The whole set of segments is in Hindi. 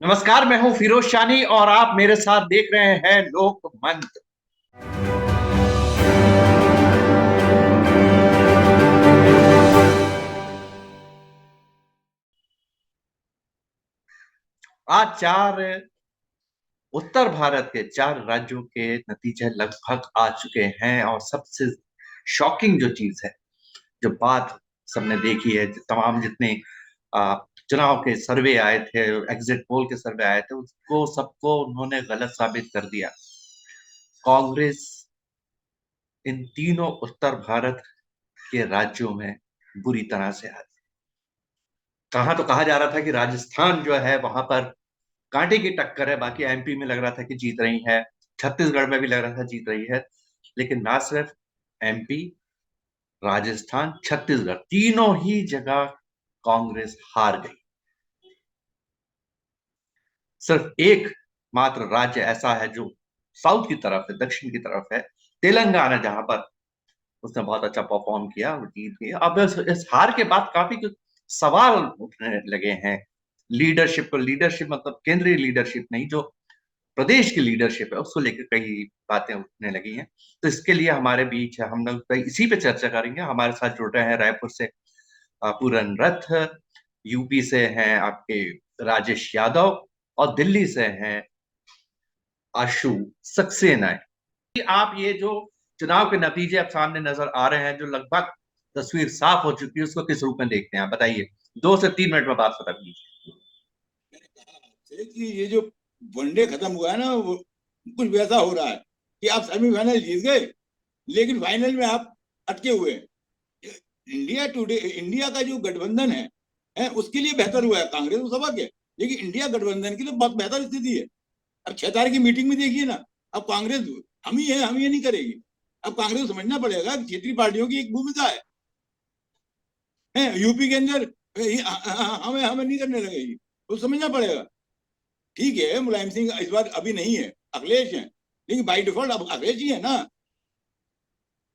नमस्कार, मैं हूं फिरोज शानी और आप मेरे साथ देख रहे हैं लोकमंत्र। आज चार उत्तर भारत के चार राज्यों के नतीजे लगभग आ चुके हैं और सबसे शॉकिंग जो चीज है, जो बात सबने देखी है, तमाम जितने आ, चुनाव के सर्वे आए थे, एग्जिट पोल के सर्वे आए थे, उसको सबको उन्होंने गलत साबित कर दिया। कांग्रेस इन तीनों उत्तर भारत के राज्यों में बुरी तरह से हारी। कहा तो कहा जा रहा था कि राजस्थान जो है वहां पर कांटे की टक्कर है, बाकी एमपी में लग रहा था कि जीत रही है, छत्तीसगढ़ में भी लग रहा था जीत रही है, लेकिन ना सिर्फ एमपी, राजस्थान, छत्तीसगढ़ तीनों ही जगह कांग्रेस हार गई। सिर्फ एक मात्र राज्य ऐसा है जो साउथ की तरफ है, दक्षिण की तरफ है, तेलंगाना, जहां पर उसने बहुत अच्छा परफॉर्म किया, वो जीत गई। अब इस हार के बाद काफी कुछ सवाल उठने लगे हैं लीडरशिप को। लीडरशिप मतलब केंद्रीय लीडरशिप नहीं, जो प्रदेश की लीडरशिप है उसको लेकर कई बातें उठने लगी हैं। तो इसके लिए हमारे बीच है, हम लोग इसी पे चर्चा करेंगे। हमारे साथ जुड़ रहे हैं रायपुर से पूरन रथ, यूपी से हैं आपके राजेश यादव, और दिल्ली से हैं आशु सक्सेना। कि आप ये जो चुनाव के नतीजे अब सामने नजर आ रहे हैं, जो लगभग तस्वीर साफ हो चुकी है, उसको किस रूप में देखते हैं आप बताइए। 2 से 3 मिनट में बात खत्म कीजिए। कि ये जो वनडे खत्म हुआ है ना, वो कुछ वैसा हो रहा है कि आप सेमीफाइनल जीत गए लेकिन फाइनल में आप अटके हुए हैं। इंडिया टुडे, इंडिया का जो गठबंधन है उसके लिए बेहतर हुआ है। कांग्रेस को सबक है, लेकिन इंडिया गठबंधन की तो बहुत बेहतर स्थिति है। अब 6 तारीख की मीटिंग में देखिए ना, अब कांग्रेस हम ही है, हम ये नहीं करेगी। अब कांग्रेस को समझना पड़ेगा कि क्षेत्रीय पार्टियों की एक भूमिका है यूपी के अंदर। हमें हमें नहीं करने लगेगी, तो समझना पड़ेगा। ठीक है, मुलायम सिंह इस बार अभी नहीं है, अखिलेश है, लेकिन बाई डिफॉल्ट अब अखिलेश ही है ना।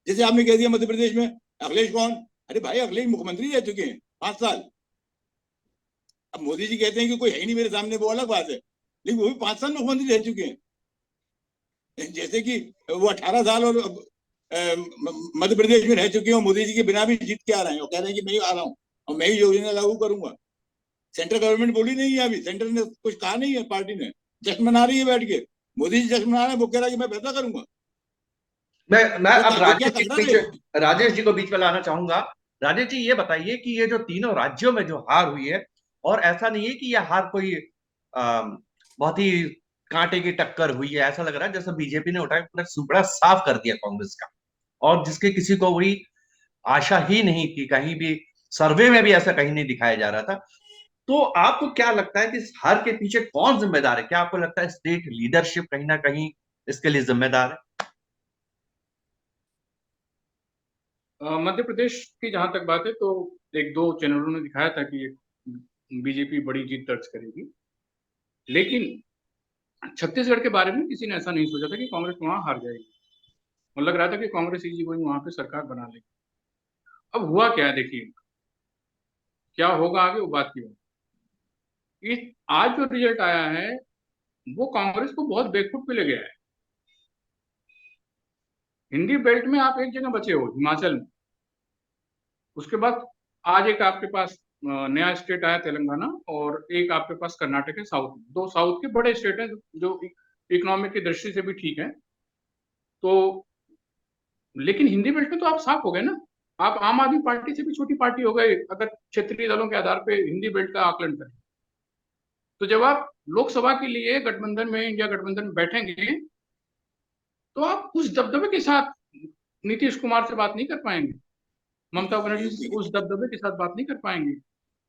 जैसे आपने कह दिया मध्य प्रदेश में अखिलेश कौन? अरे भाई, अखिलेश मुख्यमंत्री रह चुके हैं 5 साल। अब मोदी जी कहते हैं कि कोई है ही नहीं मेरे सामने, वो अलग बात है, लेकिन वो भी 5 साल मुख्यमंत्री रह चुके हैं। जैसे कि वो 18 साल और मध्य प्रदेश में रह चुके हैं, मोदी जी के बिना भी जीत के आ रहे हैं और कह रहे हैं कि मैं ही आ रहा हूँ और मैं ही योजना लागू करूंगा। सेंट्रल गवर्नमेंट बोली नहीं है, अभी सेंटर ने कुछ कहा नहीं है, पार्टी ने जश्न मना रही है बैठ के। मोदी जी जश्न मना रहे हैं, वो कह रहा है कि मैं फैसला करूंगा। मैं वो अब वो क्या कर रहे हैं? राजेश जी को बीच में लाना चाहूंगा। राजेश जी, ये बताइए कि ये जो तीनों राज्यों में जो हार हुई है, और ऐसा नहीं है कि यह हार कोई बहुत ही कांटे की टक्कर हुई है, ऐसा लग रहा है जैसे बीजेपी ने उठा के पूरा सुपड़ा साफ कर दिया कांग्रेस का, और जिसके किसी को वही आशा ही नहीं थी, कहीं भी सर्वे में भी ऐसा कहीं नहीं दिखाया जा रहा था। तो आपको क्या लगता है कि इस हार के पीछे कौन जिम्मेदार है? क्या आपको लगता है स्टेट लीडरशिप कहीं ना कहीं इसके लिए जिम्मेदार है? मध्य प्रदेश की जहां तक बात है तो एक दो चैनलों ने दिखाया था कि बीजेपी बड़ी जीत दर्ज करेगी, लेकिन छत्तीसगढ़ के बारे में किसी ने ऐसा नहीं सोचा था कि कांग्रेस वहां हार जाएगी। और लग रहा था कि कांग्रेस इजी गोइंग वहां पे सरकार बना लेगी। अब हुआ क्या है देखिए, क्या होगा आगे वो बात की बात। इस आज जो रिजल्ट आया है वो कांग्रेस को बहुत बैकफुट पे ले गया है। हिंदी बेल्ट में आप एक जगह बचे हो, हिमाचल में। उसके बाद आज एक आपके पास नया स्टेट आया तेलंगाना, और एक आपके पास कर्नाटक है साउथ में। दो साउथ के बड़े स्टेट हैं जो इकोनॉमिक की दृष्टि से भी ठीक है। तो लेकिन हिंदी बेल्ट में तो आप साफ हो गए ना। आप आम आदमी पार्टी से भी छोटी पार्टी हो गए अगर क्षेत्रीय दलों के आधार पे हिंदी बेल्ट का आकलन करें। तो जब आप लोकसभा के लिए गठबंधन में, इंडिया गठबंधन में बैठेंगे, तो आप उस दबदबे के साथ नीतीश कुमार से बात नहीं कर पाएंगे, ममता बनर्जी से उस दबदबे के साथ बात नहीं कर पाएंगे,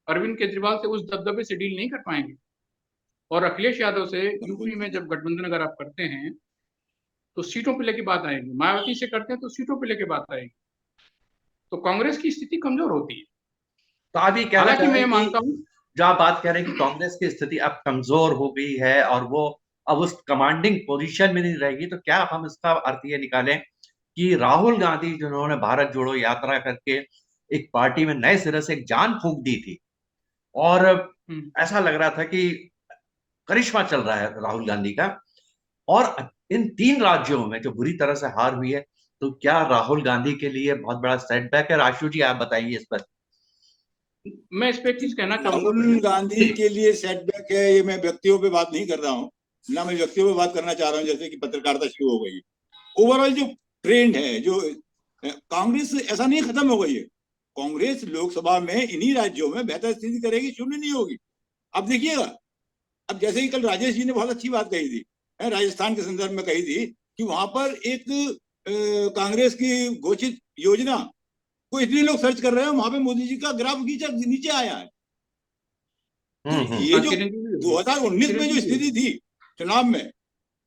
अरविंद केजरीवाल से उस दबदबे से डील नहीं कर पाएंगे। और अखिलेश यादव से यूपी में जब गठबंधन अगर आप करते हैं तो सीटों पे लेके बात आएगी, मायावती से करते हैं तो सीटों पे लेके बात आएगी। तो कांग्रेस की स्थिति कमजोर होती है। तो आप ये कहना हालांकि चाह रहे मैं हैं कि मानता हूँ। जो आप बात कह रहे हैं कि कांग्रेस की स्थिति अब कमजोर हो गई है और वो अब उस कमांडिंग पोजीशन में नहीं रहेगी, तो क्या हम इसका अर्थ ये निकालें कि राहुल गांधी जिन्होंने भारत जोड़ो यात्रा करके एक पार्टी में नए सिरे से एक जान फूंक दी थी, और हम्म, ऐसा लग रहा था कि करिश्मा चल रहा है राहुल गांधी का। और इन 3 राज्यों में जो बुरी तरह से हार हुई है, तो क्या राहुल गांधी के लिए बहुत बड़ा सेटबैक है? राशु जी, आप बताइए इस पर। मैं इस पे एक चीज कहना चाहूंगा राहुल भैया। गांधी के लिए सेटबैक है, ये मैं व्यक्तियों पे बात नहीं कर रहा हूँ, ना मैं व्यक्तियों पे बात करना चाह रहा हूँ जैसे कि पत्रकारिता शुरू हो गई। ओवरऑल जो ट्रेंड है, जो कांग्रेस ऐसा नहीं खत्म हो गई है। कांग्रेस लोकसभा में इन्हीं राज्यों में बेहतर स्थिति करेगी, शून्य नहीं होगी। अब देखिएगा, अब जैसे कि कल राजेश जी ने बहुत अच्छी बात कही थी, राजस्थान के संदर्भ में कही थी कि वहां पर एक कांग्रेस की घोषित योजना को इतने लोग सर्च कर रहे हैं, वहां पे मोदी जी का ग्राफ नीचे आया है। तो ये हाँ, जो किरण जी भी हुई। 2019 किरण में जी जो भी हुई। स्थिति थी चुनाव में,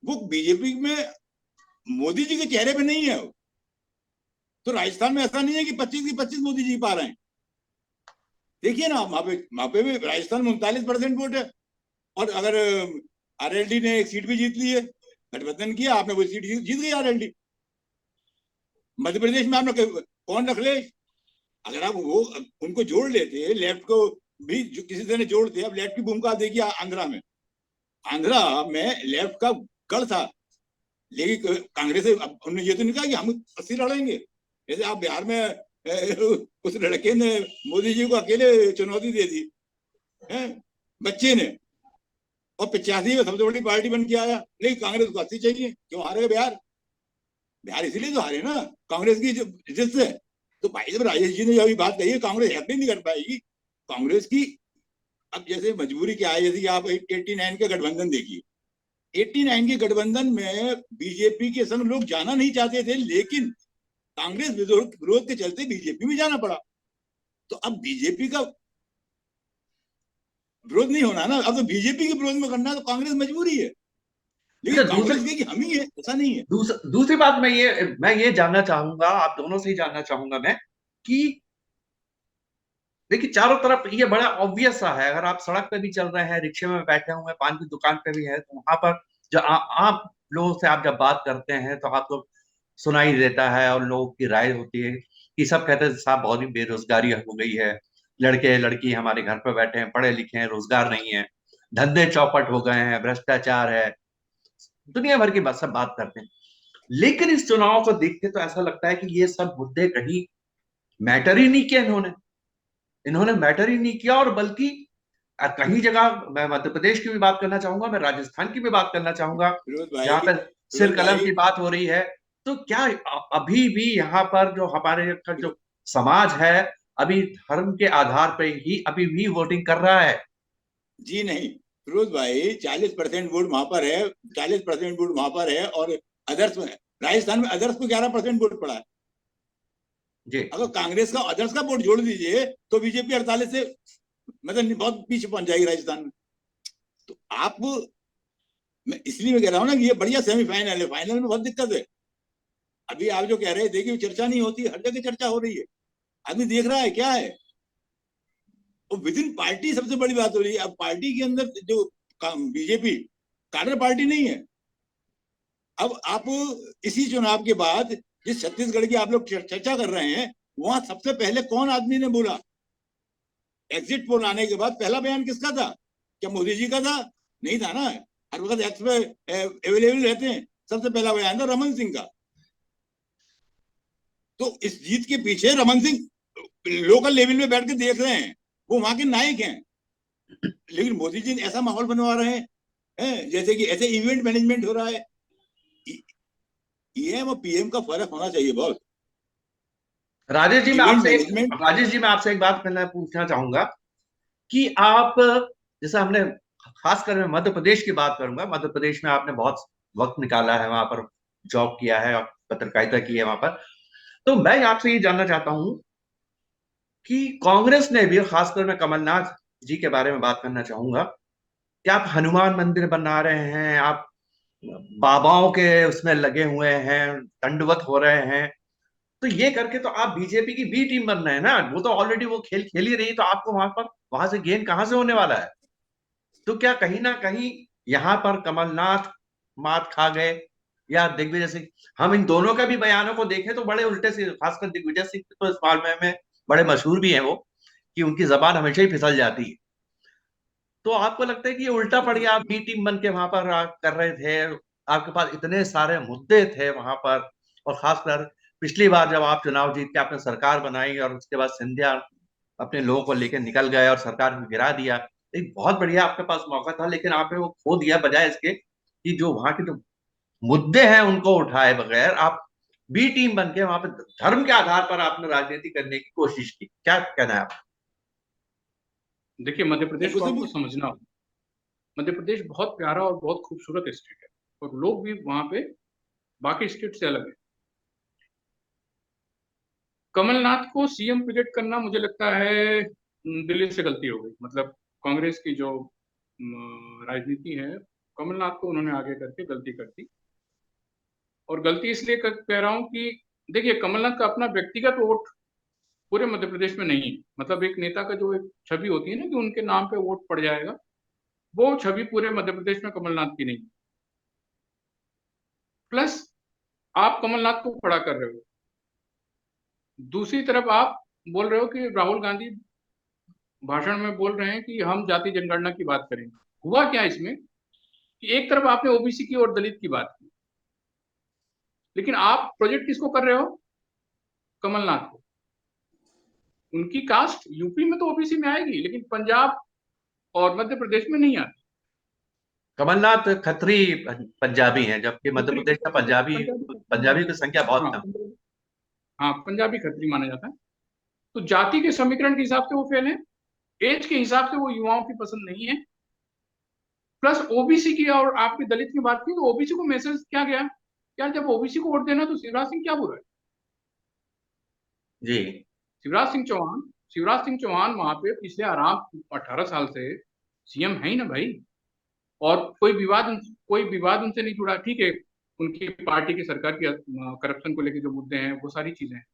वो बीजेपी में मोदी जी के चेहरे पे नहीं है। तो राजस्थान में ऐसा नहीं है कि 25 की 25 मोदी जी पा रहे हैं। देखिए ना, वहां पे भी राजस्थान में 39% वोट है। और अगर आरएलडी ने एक सीट भी जीत ली है, गठबंधन किया आपने, वो सीट जीत गई आरएलडी। मध्य प्रदेश में आपने कौन रख ले, अगर आप वो उनको जोड़ लेते, लेफ्ट को भी किसी तरह जोड़ते। अब लेफ्ट की भूमिका देखिए आंध्रा में। आंध्रा में लेफ्ट का गढ़ था, लेकिन कांग्रेस उन्होंने ये तो नहीं कहा कि हम 80 लड़ेंगे। जैसे आप बिहार में उस लड़के ने मोदी जी को अकेले चुनौती दे दी है, बच्चे ने, और 85 में सबसे बड़ी पार्टी बन के आया। लेकिन कांग्रेस को 80 चाहिए। क्यों हारे बिहार? बिहार इसीलिए तो हारे ना, कांग्रेस की जिससे। तो भाई जब राजेश जी ने अभी बात कही है, कांग्रेस हैक नहीं कर पाएगी कांग्रेस की। अब जैसे मजबूरी क्या है, जैसे कि आप 89 के गठबंधन देखिए। 89 के गठबंधन में बीजेपी के संग लोग जाना नहीं चाहते थे, लेकिन कांग्रेस विरोध के चलते बीजेपी में जाना पड़ा। तो अब बीजेपी का विरोध नहीं होना ना, अब तो बीजेपी के विरोध में करना, तो कांग्रेस मजबूरी है। अच्छा, लेकिन कांग्रेस की कि हम ही है, ऐसा नहीं है। दूसरी बात मैं ये जानना चाहूंगा, आप दोनों से ही जानना चाहूंगा मैं, कि देखिए चारों तरफ ये बड़ा ऑब्वियस सा है। अगर आप सड़क पे भी चल रहे हैं, रिक्शे में बैठे हुए हैं, पान की दुकान पे भी है, तो वहां पर जो आप लोगों से आप जब बात करते हैं तो आपको सुनाई देता है, और लोगों की राय होती है कि सब कहते हैं साहब बहुत ही बेरोजगारी हो गई है, लड़के लड़की हमारे घर पे बैठे हैं, पढ़े लिखे हैं, रोजगार नहीं है, धंधे चौपट हो गए हैं, भ्रष्टाचार है, दुनिया भर की बात सब बात करते हैं। लेकिन इस चुनाव को देख के तो ऐसा लगता है कि ये सब मुद्दे कहीं मैटर ही नहीं किया इन्होंने। इन्होंने मैटर ही नहीं किया, और बल्कि कहीं जगह, मैं मध्य प्रदेश की भी बात करना चाहूंगा, मैं राजस्थान की भी बात करना चाहूंगा, जहां पर सिर फिरोज कलम भाई, की बात हो रही है। तो क्या अभी भी यहाँ पर जो हमारे का जो समाज है, अभी धर्म के आधार पर ही अभी भी वोटिंग कर रहा है? जी नहीं, फिरोज भाई 40% वोट वहां पर है, 40% वोट वहां पर है, और अदर्स में, राजस्थान में अदर्स को 11% वोट पड़ा है। जी। अगर कांग्रेस का अदर्स का वोट जोड़ दीजिए तो बीजेपी 48 से मतलब बहुत पीछे पहुंच जाएगी राजस्थान में। तो आप, मैं इसलिए मैं कह रहा हूँ ना कि ये बढ़िया सेमीफाइनल है, फाइनल में बहुत दिक्कत है। अभी आप जो कह रहे हैं, देखिए चर्चा नहीं होती, हर जगह चर्चा हो रही है, आदमी देख रहा है क्या है। और विद इन पार्टी सबसे बड़ी बात हो रही है। अब पार्टी के अंदर जो बीजेपी कार्टर पार्टी नहीं है। अब आप इसी चुनाव के बाद जिस छत्तीसगढ़ की आप लोग चर्चा कर रहे हैं, वहां सबसे पहले कौन आदमी ने बोला? एग्जिट पोल आने के बाद पहला बयान किसका था? क्या मोदी जी का था? नहीं था ना। हर वक्त एक्स पे अवेलेबल रहते हैं। सबसे पहला बयान था रमन सिंह का। तो इस जीत के पीछे रमन सिंह लोकल लेवल में बैठ के देख रहे हैं, वो वहां के नायक हैं। लेकिन मोदी जी ऐसा माहौल बनवा रहे हैं जैसे कि ऐसे इवेंट मैनेजमेंट हो रहा है। ईएम और पीएम का फर्क होना चाहिए बहुत। राजेश जी, इवेंट मैनेजमेंट, मैं आपसे एक बात पहले पूछना चाहूंगा कि आप, जैसे हमने, खासकर मैं मध्य प्रदेश की बात करूंगा, मध्य प्रदेश में आपने बहुत वक्त निकाला है, वहां पर जॉब किया है और पत्रकारिता की है वहां पर। तो मैं आपसे ये जानना चाहता हूं कि कांग्रेस ने भी, खासकर मैं कमलनाथ जी के बारे में बात करना चाहूंगा, कि आप हनुमान मंदिर बना रहे हैं, आप बाबाओं के उसमें लगे हुए हैं, दंडवत हो रहे हैं, तो ये करके तो आप बीजेपी की बी टीम बन रहे हैं ना। वो तो ऑलरेडी वो खेल खेल ही रही है, तो आपको वहां से गेन कहां से होने वाला है? तो क्या कहीं ना कहीं यहाँ पर कमलनाथ मात खा गए, या दिग्विजय सिंह? हम इन दोनों का भी बयानों को देखें तो बड़े उल्टे से, खासकर दिग्विजय सिंह तो इस मामले में बड़े मशहूर भी हैं वो, कि उनकी जबान हमेशा ही फिसल जाती है। तो आपको लगता है कि ये उल्टा पड़ गया? आप बी टीम बन के वहां पर कर रहे थे, आपके पास इतने सारे मुद्दे थे वहां पर, और खासकर पिछली बार जब आप चुनाव जीत के आपने सरकार बनाई और उसके बाद सिंधिया अपने लोगों को लेकर निकल गए और सरकार को गिरा दिया। एक बहुत बढ़िया आपके पास मौका था, लेकिन आपने वो खो दिया, बजाय इसके कि जो वहां के जो मुद्दे हैं उनको उठाए बगैर आप बी टीम बन के वहां पे धर्म के आधार पर आपने राजनीति करने की कोशिश की। क्या कहना है आप? देखिए, मध्य प्रदेश को उसे आपको भी समझना होगा। मध्य प्रदेश बहुत प्यारा और बहुत खूबसूरत स्टेट है, और लोग भी वहां पे बाकी स्टेट से अलग है। कमलनाथ को सीएम प्रोजेक्ट करना मुझे लगता है दिल्ली से गलती हो गई। मतलब कांग्रेस की जो राजनीति है, कमलनाथ को उन्होंने आगे करके गलती कर दी। और गलती इसलिए कह रहा हूं कि देखिए, कमलनाथ का अपना व्यक्तिगत वोट पूरे मध्य प्रदेश में नहीं है। मतलब एक नेता का जो एक छवि होती है ना कि उनके नाम पे वोट पड़ जाएगा, वो छवि पूरे मध्य प्रदेश में कमलनाथ की नहीं। प्लस आप कमलनाथ को खड़ा कर रहे हो, दूसरी तरफ आप बोल रहे हो कि राहुल गांधी भाषण में बोल रहे हैं कि हम जाति जनगणना की बात करेंगे। हुआ क्या इसमें कि एक तरफ आपने ओबीसी की और दलित की बात की, लेकिन आप प्रोजेक्ट किसको कर रहे हो? कमलनाथ को। उनकी कास्ट यूपी में तो ओबीसी में आएगी, लेकिन पंजाब और मध्य प्रदेश में नहीं आती। कमलनाथ खत्री पंजाबी हैं, जबकि मध्य प्रदेश का पंजाबी पंजाबी की संख्या बहुत हाँ, कम। हाँ, पंजाबी खत्री माना जाता है। तो जाति के समीकरण के हिसाब से वो फेल है, एज के हिसाब से वो युवाओं की पसंद नहीं है। प्लस ओबीसी की और आपकी दलित की बात की, तो ओबीसी को मैसेज क्या गया? क्या जब ओबीसी को वोट देना तो शिवराज सिंह क्या बुरा है? जी शिवराज सिंह चौहान वहां पे पिछले आराम 18 साल से सीएम है ही ना भाई। और कोई विवाद उनसे नहीं जुड़ा। ठीक है, उनकी पार्टी की सरकार की करप्शन को लेकर जो मुद्दे हैं वो सारी चीजें हैं।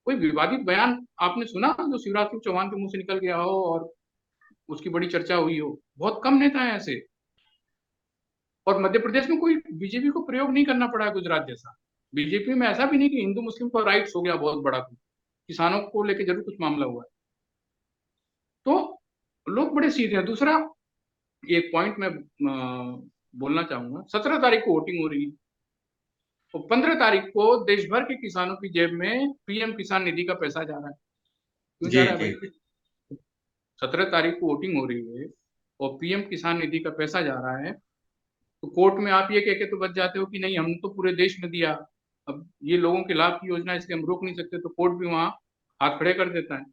कोई विवादित बयान आपने सुना जो शिवराज सिंह चौहान के मुंह से निकल गया हो और उसकी बड़ी चर्चा हुई हो? बहुत कम नेता हैं ऐसे। और मध्य प्रदेश में कोई बीजेपी को प्रयोग नहीं करना पड़ा है गुजरात जैसा। बीजेपी में ऐसा भी नहीं कि हिंदू मुस्लिम पर राइट्स हो गया बहुत बड़ा, किसानों को लेकर जरूर कुछ मामला हुआ है। तो लोग बड़े सीधे हैं। दूसरा एक पॉइंट मैं बोलना चाहूंगा, 17 तारीख को वोटिंग हो रही है, तो 15 तारीख को देश भर के किसानों की जेब में पीएम किसान निधि का पैसा जा रहा है। क्यों जा जी रहा है जी भाई? 17 तारीख को वोटिंग हो रही है और पीएम किसान निधि का पैसा जा रहा है, तो कोर्ट में आप ये कह के तो बच जाते हो कि नहीं हमने तो पूरे देश में दिया, अब ये लोगों के लाभ की योजना इसलिए हम रोक नहीं सकते, तो कोर्ट भी वहां हाथ खड़े कर देता है।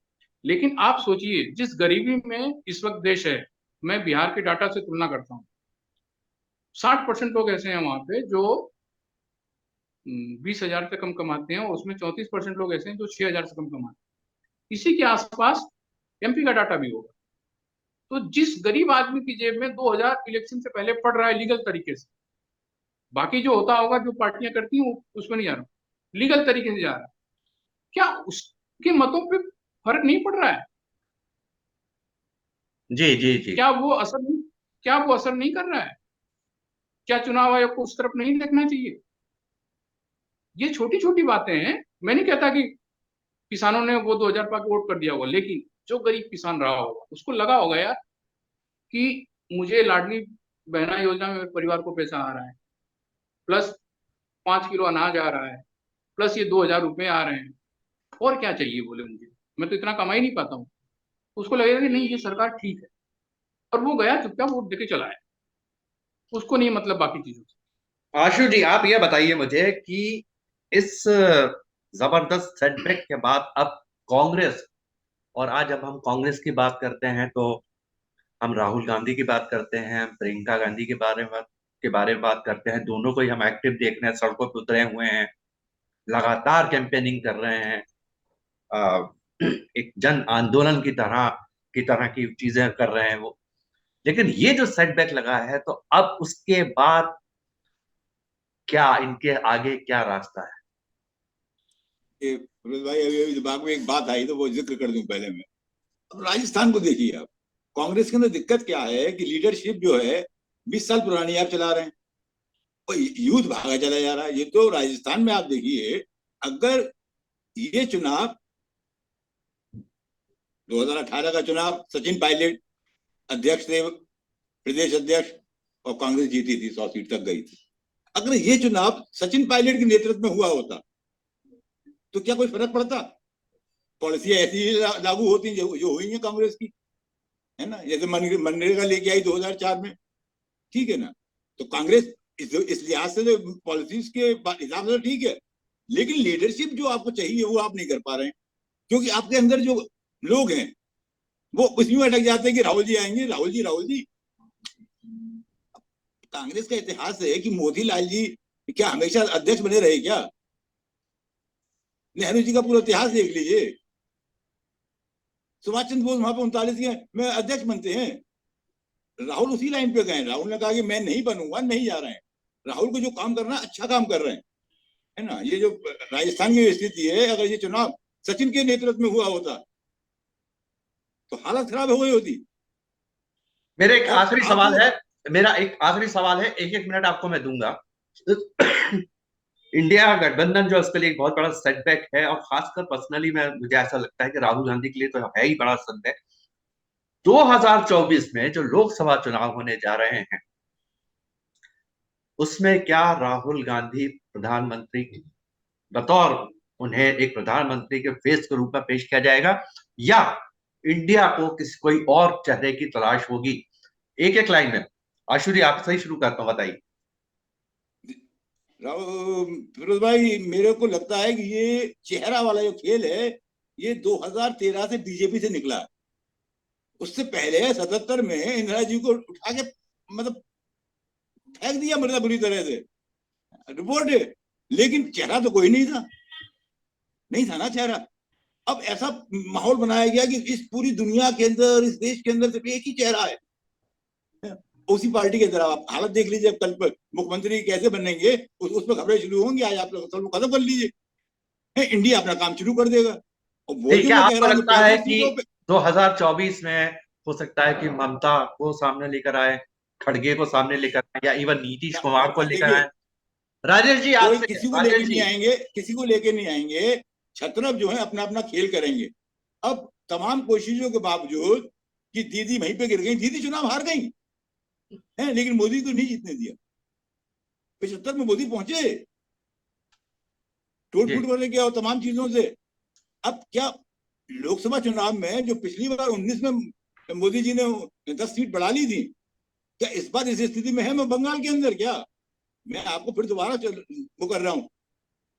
लेकिन आप सोचिए, जिस गरीबी में इस वक्त देश है, मैं बिहार के डाटा से तुलना करता हूँ, 60% लोग ऐसे हैं वहां पे जो 20,000 से कम कमाते हैं, और उसमें 34% लोग ऐसे हैं जो 6,000 से कम कमाते हैं। इसी के आसपास एमपी का डाटा भी होगा। तो जिस गरीब आदमी की जेब में 2,000 इलेक्शन से पहले पड़ रहा है लीगल तरीके से, बाकी जो होता होगा जो पार्टियां करती हैं उसमें नहीं जा रहा, लीगल तरीके से जा रहा है, क्या उसके मतों पे फर्क नहीं पड़ रहा है? जी जी जी। क्या वो असर नहीं कर रहा है? क्या चुनाव आयोग को उस तरफ नहीं देखना चाहिए? ये छोटी छोटी बातें हैं। मैं नहीं कहता कि किसानों ने वो 2,000 पाके वोट कर दिया होगा, लेकिन जो गरीब किसान रहा होगा उसको लगा होगा यार कि मुझे लाडली बहना योजना में मेरे परिवार को पैसा आ रहा है, प्लस 5 किलो अनाज आ रहा है, प्लस ये 2,000 रुपए आ रहे हैं, और क्या चाहिए बोले मुझे, मैं तो इतना कमा ही नहीं पाता हूँ। उसको लगेगा कि नहीं ये सरकार ठीक है, और वो गया चुपचाप वोट देके चला है, उसको नहीं मतलब बाकी चीजों से। आशु जी, आप ये बताइए मुझे कि इस जबरदस्त सेटबैक के बाद अब कांग्रेस, और आज जब हम कांग्रेस की बात करते हैं तो हम राहुल गांधी की बात करते हैं, प्रियंका गांधी के बारे में बात करते हैं, दोनों को ही हम एक्टिव देख रहे हैं, सड़कों पर उतरे हुए हैं, लगातार कैंपेनिंग कर रहे हैं, अ, एक जन आंदोलन की तरह की चीजें कर रहे हैं वो। लेकिन ये जो सेटबैक लगा है, तो अब उसके बाद क्या इनके आगे क्या रास्ता है? ये फिरोज भाई, अभी अभी दिमाग में एक बात आई तो वो जिक्र कर दूं पहले मैं। अब राजस्थान को देखिए आप, कांग्रेस के अंदर दिक्कत क्या है कि लीडरशिप जो है 20 साल पुरानी आप चला रहे हैं और यूथ भागा चला जा रहा है। ये तो राजस्थान में आप देखिए, अगर ये चुनाव 2018 का चुनाव, सचिन पायलट अध्यक्ष थे प्रदेश अध्यक्ष, और कांग्रेस जीती थी, 100 सीट तक गई थी। अगर ये चुनाव सचिन पायलट के नेतृत्व में हुआ होता तो क्या कोई फर्क पड़ता? पॉलिसी ऐसी ही लागू होती जो हुई है कांग्रेस की, है ना। जैसे मनरेगा लेके आई 2004 में, ठीक है ना। तो कांग्रेस इस लिहाज से पॉलिसीज के हिसाब से ठीक है, लेकिन लीडरशिप जो आपको चाहिए वो आप नहीं कर पा रहे हैं, क्योंकि आपके अंदर जो लोग हैं वो उसमें अटक जाते हैं कि राहुल जी आएंगे, राहुल जी, राहुल जी। कांग्रेस का इतिहास है कि मोदी लाल जी क्या हमेशा अध्यक्ष बने रहे क्या? नेहरू जी का पूरा इतिहास देख लीजिए। सुभाष चंद्र बोस वहां पर 39 में अध्यक्ष बनते हैं। राहुल उसी लाइन पे गए। राहुल ने कहा कि मैं नहीं बनूंगा, नहीं जा रहे हैं। राहुल को जो काम करना, अच्छा काम कर रहे हैं, है ना। ये जो राजस्थान की स्थिति है, अगर ये चुनाव सचिन के नेतृत्व में हुआ होता तो हालत खराब हो गई होती। मेरा एक और आखिरी सवाल आपको है, मेरा एक आखिरी सवाल है, एक एक मिनट आपको मैं दूंगा। इंडिया गठबंधन जो इसके लिए एक बहुत बड़ा सेटबैक है, और खासकर पर्सनली मुझे ऐसा लगता है कि राहुल गांधी के लिए तो है ही बड़ा सेटबैक। 2024 में जो लोकसभा चुनाव होने जा रहे हैं, उसमें क्या राहुल गांधी प्रधानमंत्री बतौर, उन्हें एक प्रधानमंत्री के फेस के रूप में पेश किया जाएगा, या इंडिया को किसी कोई और चेहरे की तलाश होगी? एक एक लाइन में। आशु जी, आप सही शुरू करता हूं, बताइए। फिरोज भाई, मेरे को लगता है कि ये चेहरा वाला जो खेल है ये 2013 से बीजेपी से निकला है। उससे पहले 77 में इंदिरा जी को उठा के मतलब फेंक दिया मतलब बुरी तरह से, रिपोर्ट है। लेकिन चेहरा तो कोई नहीं था, नहीं था ना चेहरा। अब ऐसा माहौल बनाया गया कि इस पूरी दुनिया के अंदर, इस देश के अंदर सिर्फ एक ही चेहरा है, उसी पार्टी की तरह। आप हालत देख लीजिए, कल पर मुख्यमंत्री कैसे बनेंगे उस पर खबरें शुरू होंगी। आज आप लोग खत्म कर लीजिए, इंडिया अपना काम शुरू कर देगा। और नहीं, मोदी क्या को कह आपको रहा हूँ लगता है 65 कि सीटों पे। 2024 में हो सकता है कि ममता को सामने लेकर आए, खड़गे को सामने लेकर आए, या इवन नीतीश कुमार को लेकर देखिए, आए? राजेश जी, कोई आपसे, किसी को राजेश लेके नहीं जी। आएंगे, किसी को लेके नहीं आएंगे। छत्रप जो है अपना अपना खेल करेंगे। अब तमाम कोशिशों के बावजूद कि दीदी वहीं पे गिर गई, दीदी चुनाव हार गई है, लेकिन मोदी को नहीं जीतने दिया। 75 में मोदी पहुंचे, टूट जी फूट करने गया और तमाम चीजों से। अब क्या लोकसभा चुनाव में जो पिछली बार 19 में मोदी जी ने 10 सीट बढ़ा ली थी, क्या इस बार इस स्थिति में है? मैं बंगाल के अंदर क्या, मैं आपको फिर दोबारा वो कर रहा हूँ।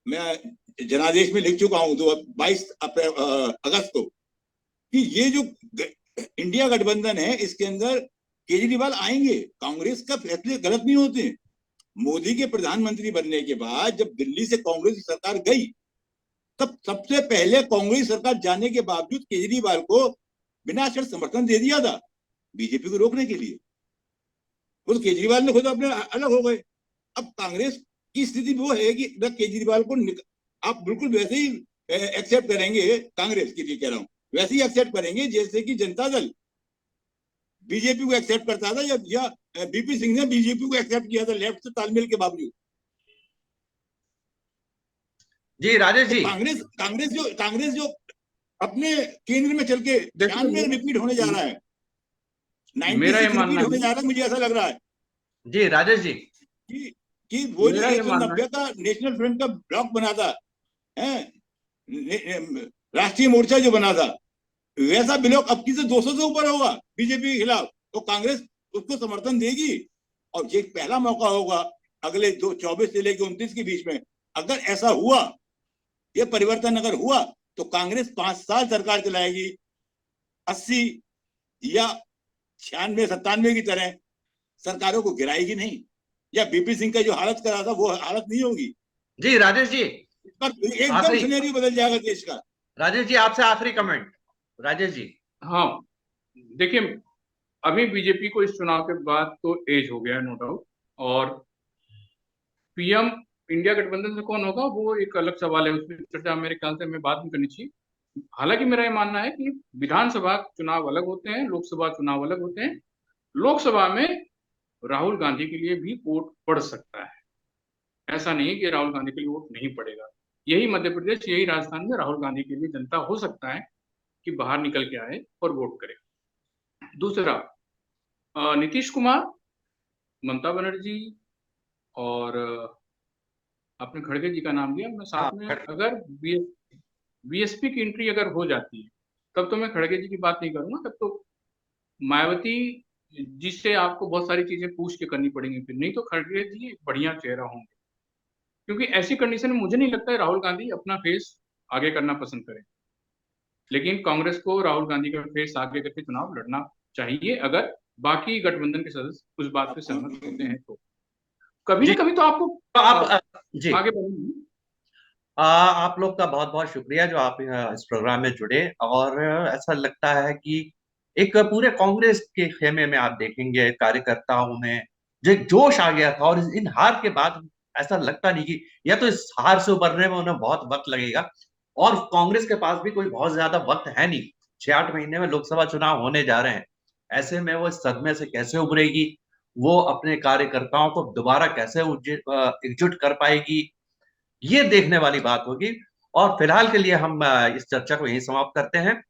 मैं जनादेश में लिख चुका हूँ 22 अगस्त को कि ये जो इंडिया गठबंधन है इसके अंदर केजरीवाल आएंगे। कांग्रेस का फैसले गलत नहीं होते। मोदी के प्रधानमंत्री बनने के बाद जब दिल्ली से कांग्रेस की सरकार गई, तब सबसे पहले कांग्रेस सरकार जाने के बावजूद केजरीवाल को बिना शर्त समर्थन दे दिया था बीजेपी को रोकने के लिए। वो तो केजरीवाल ने खुद अपने अलग हो गए। अब कांग्रेस की स्थिति वो है कि केजरीवाल को आप बिल्कुल वैसे ही एक्सेप्ट करेंगे, कांग्रेस की कह रहा हूं, वैसे ही एक्सेप्ट करेंगे जैसे कि जनता दल बीजेपी को एक्सेप्ट करता था, या बीपी सिंह ने बीजेपी को एक्सेप्ट किया था लेफ्ट से तालमेल के बावजूद। जी राजेश तो जी। कांग्रेस जो अपने केंद्र में चल के देखो, ध्यान में रिपीट होने जा रहा है, मेरा ये 96 मानना रिपीट होने है, जा रहा है, मुझे ऐसा लग रहा है जी राजेश जी। कि कि वो जो मेरा ये मानना 190 का नेशनल फ्रंट का ब्लॉक बना था, है राष्ट्रीय मोर्चा जो बना था, वैसा ब्लॉक अब की से 200 से ऊपर होगा बीजेपी के खिलाफ। तो कांग्रेस उसको समर्थन देगी, और ये पहला मौका होगा अगले 24 से लेकर 29 के बीच में। अगर ऐसा हुआ, ये परिवर्तन अगर हुआ, तो कांग्रेस 5 साल सरकार चलाएगी, 80 या 96 97 की तरह सरकारों को गिराएगी नहीं, या बीपी सिंह का जो हालत करा था वो हालत नहीं होगी। जी राजेश जी, एकदम आखिरी, सिनेरियो बदल जाएगा देश का। राजेश जी आपसे आखिरी कमेंट, राजेश जी। हाँ, देखिए, अभी बीजेपी को इस चुनाव के बाद तो एज हो गया है, नो डाउट। और पीएम इंडिया गठबंधन से कौन होगा वो एक अलग सवाल है, उसकी चर्चा मेरे ख्याल से हमें बाद में करनी चाहिए। हालांकि मेरा ये मानना है कि विधानसभा चुनाव अलग होते हैं, लोकसभा चुनाव अलग होते हैं। लोकसभा में राहुल गांधी के लिए भी वोट पड़ सकता है, ऐसा नहीं है कि राहुल गांधी के लिए वोट नहीं पड़ेगा। यही मध्य प्रदेश, यही राजस्थान में राहुल गांधी के लिए जनता हो सकता है कि बाहर निकल के आए और वोट करे। दूसरा, नीतीश कुमार, ममता बनर्जी और आपने खड़गे जी का नाम लिया, मैं हाँ, साथ में अगर बीएसपी की एंट्री अगर हो जाती है तब तो मैं खड़गे जी की बात नहीं करूंगा, तब तो मायावती जी से आपको बहुत सारी चीजें पूछ के करनी पड़ेंगी, फिर नहीं तो खड़गे जी एक बढ़िया चेहरा होंगे, क्योंकि ऐसी कंडीशन में मुझे नहीं लगता है राहुल गांधी अपना फेस आगे करना पसंद करें। लेकिन कांग्रेस को राहुल गांधी का फेस आगे करके चुनाव लड़ना चाहिए, अगर बाकी गठबंधन के सदस्य उस बात पे सहमत होते हैं तो कभी जी। ना कभी तो आपको तो आप जी, आगे बढ़ेंगे। आप लोग का बहुत बहुत शुक्रिया जो आप इस प्रोग्राम में जुड़े। और ऐसा लगता है कि एक पूरे कांग्रेस के खेमे में आप देखेंगे कार्यकर्ताओं में जो एक जोश आ गया था, और इन हार के बाद ऐसा लगता नहीं कि, या तो इस हार से उबरने में उन्हें बहुत वक्त लगेगा, और कांग्रेस के पास भी कोई बहुत ज्यादा वक्त है नहीं। 6-8 महीने में लोकसभा चुनाव होने जा रहे हैं। ऐसे में वो इस सदमे से कैसे उभरेगी, वो अपने कार्यकर्ताओं को दोबारा कैसे एकजुट कर पाएगी, ये देखने वाली बात होगी। और फिलहाल के लिए हम इस चर्चा को यहीं समाप्त करते हैं।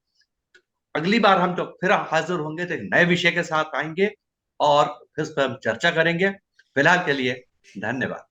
अगली बार हम तो फिर हाजिर होंगे तो एक नए विषय के साथ आएंगे और फिर इस पर हम चर्चा करेंगे। फिलहाल के लिए धन्यवाद।